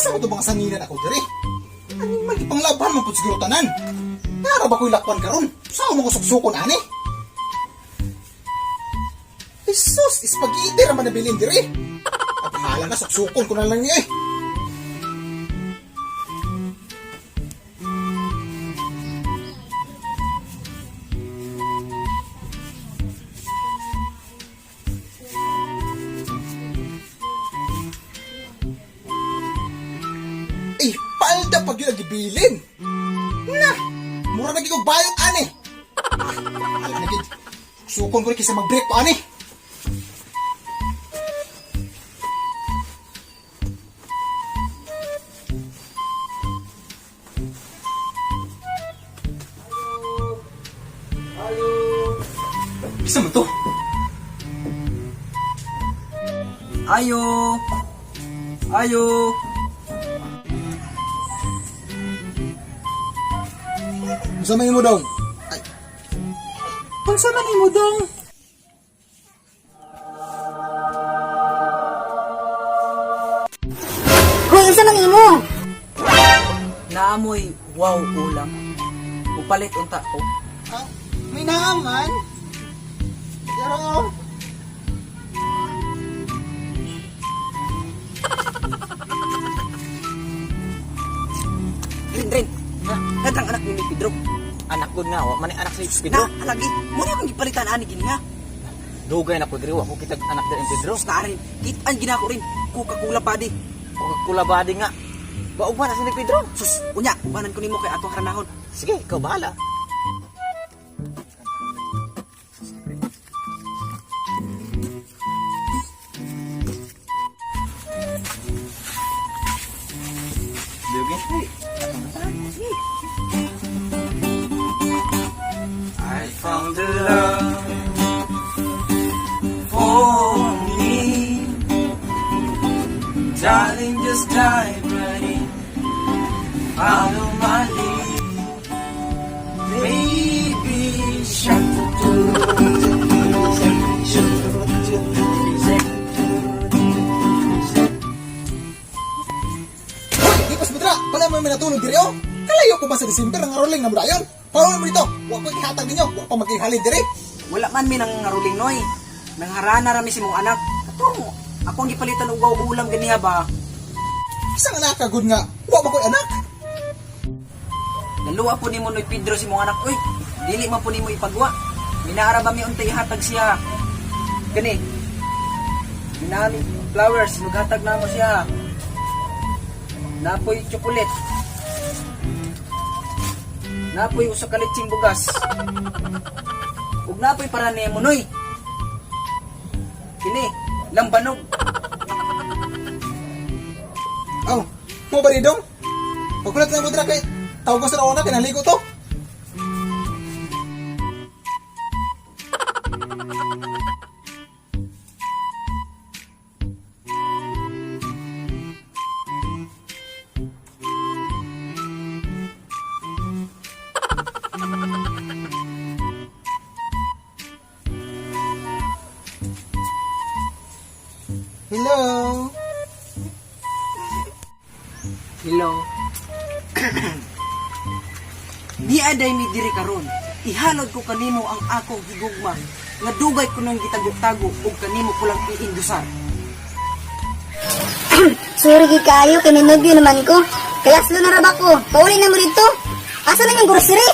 Asa mo ito mga sanilan ako diri? Ano magipanglaban mo po siguro tanan? Nara ba ko'y lakpan karon? Saan mo ko suksukon ani? Jesus, spaghetti raman nabilin diri. At bahala na, suksukon ko na lang niya eh. Palda pag yun nagibilin. Na, mura na gigog bayot, ani. Alam na gid, sukon ko rin kisa mag-break pa, ani. Isa mo to? Ayo. Ayo. Unsa man mo dong? Ay. Unsa man imo dong? Hoy, unsa man imo? Naamoy wow ulam. Upalit unta ko. Ah, may naman. Pero Rin. Nadrang anak ni Pedro. Anak ko nga, wa man ni anak si Pedro. Na, lagi. Mo na kong gipalitan ani gini ha. Dugay na ko diri, wa ko kitag anak din Pedro. Starin. Kitaan ginako rin. Coca-Cola padi. Kulabadi nga. Wa ugma na si Pedro. Sus, unya, banan ko nimo kay atong haranahon. Sige, ikaw bahala. Dugay. I found the love for me. Darling, just dive right in. Follow my lead. Baby, shut the door. di pas betra, pala mo minatulog diri oh. Kalayo ko ba sa December ang aroling na mo dayon? Paano mo dito? Wa ko ihatag ninyo, wa pa magkihalid diri. Wala man mi nang ngaruling noy. Nangharana rami si mong anak. Kato, ako ang gipalitan og ulam ganiha ba? Isang anak ka gud nga, wa ba ko'y anak? Naluwa po ni mo noy Pedro si mong anak. Uy, dili man po ni mo ipagwa. Minaara ba mi untay hatag siya? Gani. Minani flowers, maghatag na mo siya. Napoy chocolate. Napoy usa ka litsing bugas. Ug napoy para ni mo noy. Kini, lambanog. Aw, mo ba rin dong? Pagkulat na mo dira kay tawag ko sa raona, kinaligo to. Hello. Hello. Di aday mi diri karon. Ihalod ko kanimo ang akong higugma nga dugay ko nang gitago-tago ug kanimo ko lang iindusan. Sorry gid kayo, kininubyo naman ko. Kaya slo na raba ko. Pauli na mo dito. Asa na yung grocery?